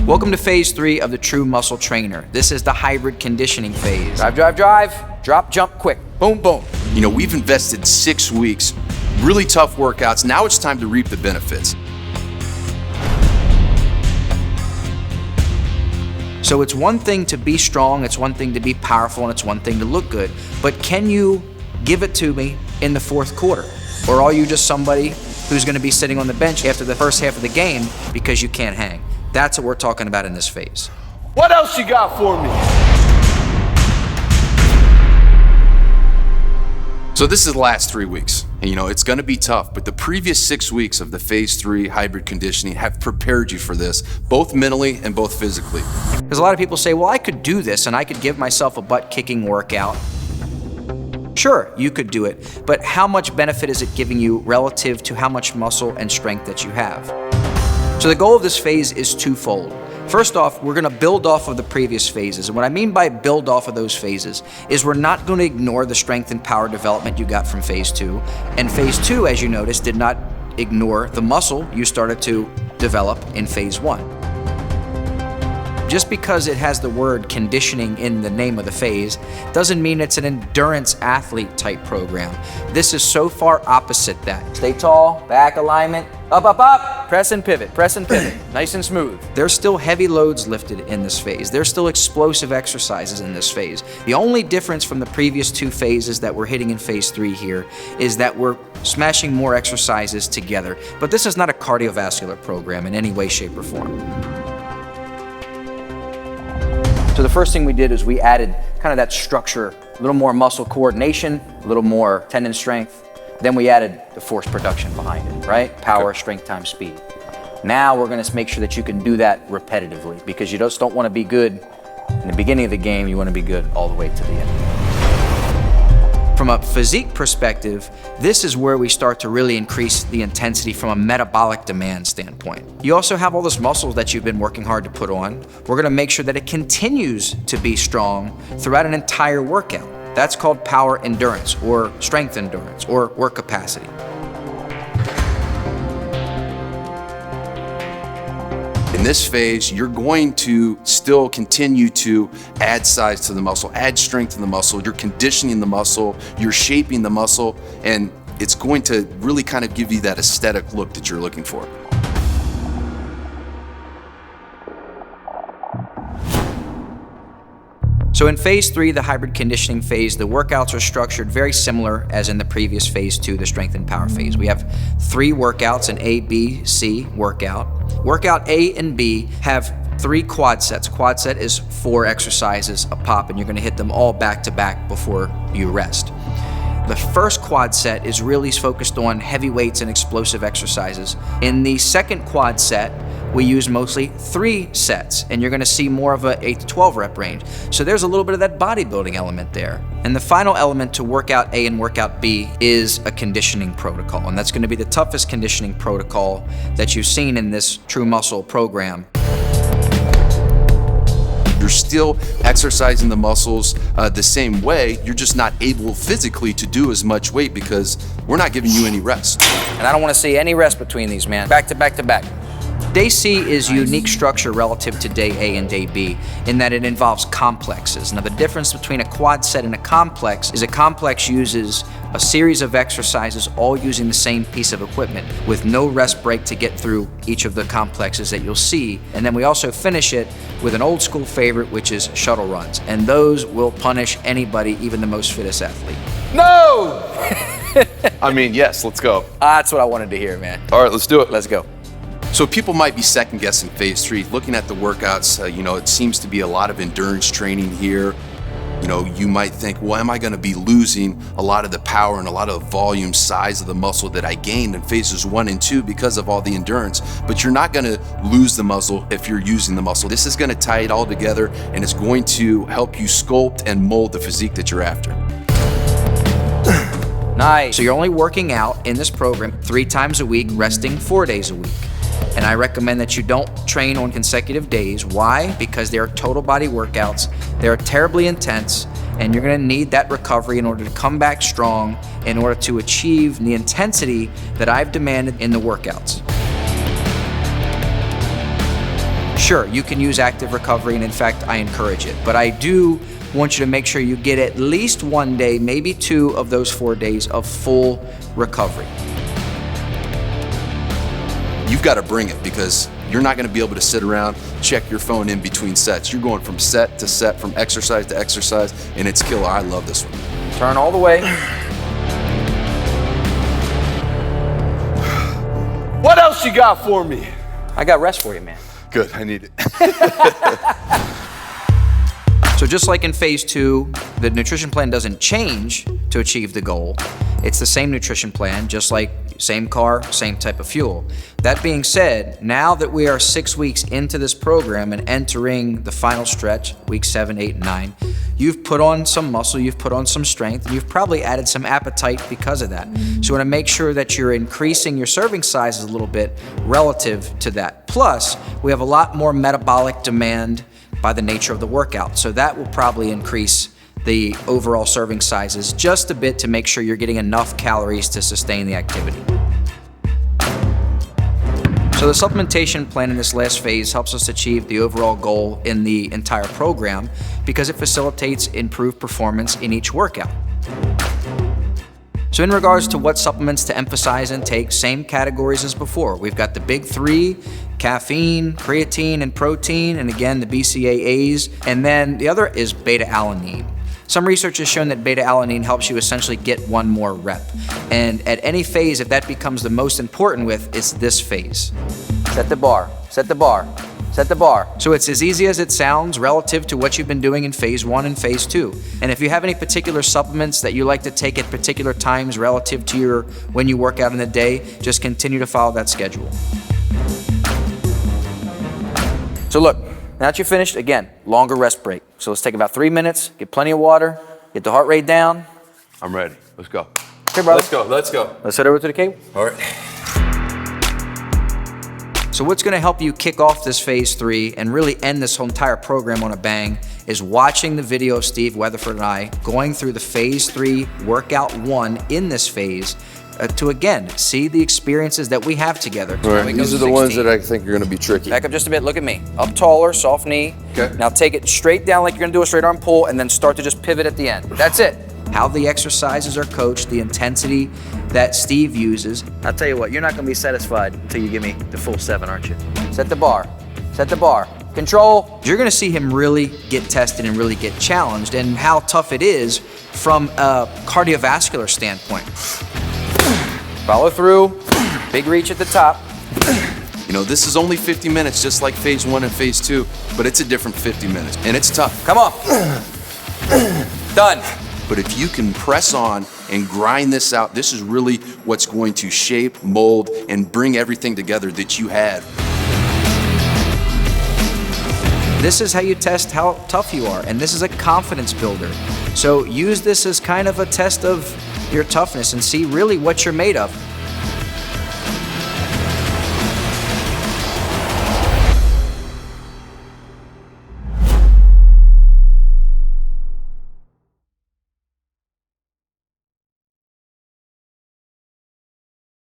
Welcome to phase 3 of the True Muscle Trainer. This is the hybrid conditioning phase. Drive, drop, jump, quick, boom, boom. You know, we've invested 6 weeks, really tough workouts. Now it's time to reap the benefits. So it's one thing to be strong, it's one thing to be powerful, and it's one thing to look good. But can you give it to me in the fourth quarter? Or are you just somebody who's gonna be sitting on the bench after the first half of the game because you can't hang? That's what we're talking about in this phase. What else you got for me? So this is the last 3 weeks. And you know, it's gonna be tough, but the previous 6 weeks of the phase 3 hybrid conditioning have prepared you for this, both mentally and both physically. Because a lot of people say, well, I could do this and I could give myself a butt-kicking workout. Sure, you could do it, but how much benefit is it giving you relative to how much muscle and strength that you have? So the goal of this phase is twofold. First off, we're gonna build off of the previous phases. And what I mean by build off of those phases is we're not gonna ignore the strength and power development you got from phase 2. And phase 2, as you noticed, did not ignore the muscle you started to develop in phase 1. Just because it has the word conditioning in the name of the phase doesn't mean it's an endurance athlete type program. This is so far opposite that. Stay tall, back alignment, up, press and pivot, nice and smooth. There's still heavy loads lifted in this phase. There's still explosive exercises in this phase. The only difference from the previous 2 phases that we're hitting in phase 3 here is that we're smashing more exercises together. But this is not a cardiovascular program in any way, shape, or form. So the first thing we did is we added kind of that structure, a little more muscle coordination, a little more tendon strength. Then we added the force production behind it, right? Power, strength times speed. Now we're gonna make sure that you can do that repetitively because you just don't wanna be good in the beginning of the game, you wanna be good all the way to the end. From a physique perspective, this is where we start to really increase the intensity from a metabolic demand standpoint. You also have all this muscle that you've been working hard to put on. We're gonna make sure that it continues to be strong throughout an entire workout. That's called power endurance or strength endurance or work capacity. In this phase, you're going to still continue to add size to the muscle, add strength to the muscle, you're conditioning the muscle, you're shaping the muscle, and it's going to really kind of give you that aesthetic look that you're looking for. So in phase 3, the hybrid conditioning phase, the workouts are structured very similar as in the previous phase 2, the strength and power phase. We have 3 workouts, an A, B, C workout. Workout A and B have 3 quad sets. Quad set is 4 exercises a pop, and you're gonna hit them all back to back before you rest. The first quad set is really focused on heavy weights and explosive exercises. In the second quad set, we use mostly 3 sets, and you're gonna see more of a 8 to 12 rep range. So there's a little bit of that bodybuilding element there. And the final element to workout A and workout B is a conditioning protocol, and that's gonna be the toughest conditioning protocol that you've seen in this True Muscle program. You're still exercising the muscles the same way, you're just not able physically to do as much weight because we're not giving you any rest. And I don't wanna see any rest between these, man. Back to back to back. Day C is unique structure relative to day A and day B in that it involves complexes. Now the difference between a quad set and a complex is a complex uses a series of exercises all using the same piece of equipment with no rest break to get through each of the complexes that you'll see. And then we also finish it with an old school favorite, which is shuttle runs. And those will punish anybody, even the most fittest athlete. No! I mean, yes, let's go. That's what I wanted to hear, man. All right, let's do it. Let's go. So people might be second guessing phase 3, looking at the workouts, you know, it seems to be a lot of endurance training here. You know, you might think, well, am I gonna be losing a lot of the power and a lot of the volume size of the muscle that I gained in phases 1 and 2 because of all the endurance? But you're not gonna lose the muscle if you're using the muscle. This is gonna tie it all together and it's going to help you sculpt and mold the physique that you're after. Nice. So you're only working out in this program 3 times a week, resting 4 days a week. And I recommend that you don't train on consecutive days. Why? Because they are total body workouts. They're terribly intense, and you're gonna need that recovery in order to come back strong, in order to achieve the intensity that I've demanded in the workouts. Sure, you can use active recovery, and in fact, I encourage it. But I do want you to make sure you get at least 1 day, maybe 2 of those 4 days of full recovery. You've got to bring it because you're not going to be able to sit around, check your phone in between sets. You're going from set to set, from exercise to exercise, and it's killer. I love this one. Turn all the way. What else you got for me? I got rest for you, man. Good, I need it. So just like in phase 2, the nutrition plan doesn't change to achieve the goal. It's the same nutrition plan, just like same car, same type of fuel. That being said, now that we are 6 weeks into this program and entering the final stretch, week 7, 8, and 9, you've put on some muscle, you've put on some strength, and you've probably added some appetite because of that. So you want to make sure that you're increasing your serving sizes a little bit relative to that. Plus, we have a lot more metabolic demand by the nature of the workout. So that will probably increase the overall serving sizes just a bit to make sure you're getting enough calories to sustain the activity. So the supplementation plan in this last phase helps us achieve the overall goal in the entire program because it facilitates improved performance in each workout. So in regards to what supplements to emphasize and take, same categories as before. We've got the big 3, caffeine, creatine, and protein, and again, the BCAAs, and then the other is beta-alanine. Some research has shown that beta-alanine helps you essentially get 1 more rep. And at any phase, if that becomes the most important with, it's this phase. Set the bar, set the bar, set the bar. So it's as easy as it sounds relative to what you've been doing in phase 1 and phase 2. And if you have any particular supplements that you like to take at particular times relative to when you work out in the day, just continue to follow that schedule. So look, now that you're finished, again, longer rest break. So let's take about 3 minutes, get plenty of water, get the heart rate down. I'm ready. Let's go. Okay, brother. Let's go. Let's head over to the cable. All right. So what's gonna help you kick off this phase 3 and really end this whole entire program on a bang is watching the video of Steve Weatherford and I going through the phase 3 workout 1 in this phase to again, see the experiences that we have together. All right. These are the ones that I think are gonna be tricky. Back up just a bit, look at me. Up taller, soft knee. Okay. Now take it straight down like you're gonna do a straight arm pull and then start to just pivot at the end. That's it. How the exercises are coached, the intensity that Steve uses. I'll tell you what, you're not gonna be satisfied until you give me the full 7, aren't you? Set the bar, set the bar. Control. You're gonna see him really get tested and really get challenged and how tough it is from a cardiovascular standpoint. Follow through, big reach at the top. You know, this is only 50 minutes, just like phase 1 and phase 2, but it's a different 50 minutes, and it's tough. Come on. Done. But if you can press on and grind this out, this is really what's going to shape, mold, and bring everything together that you had. This is how you test how tough you are, and this is a confidence builder. So use this as kind of a test of your toughness and see really what you're made of.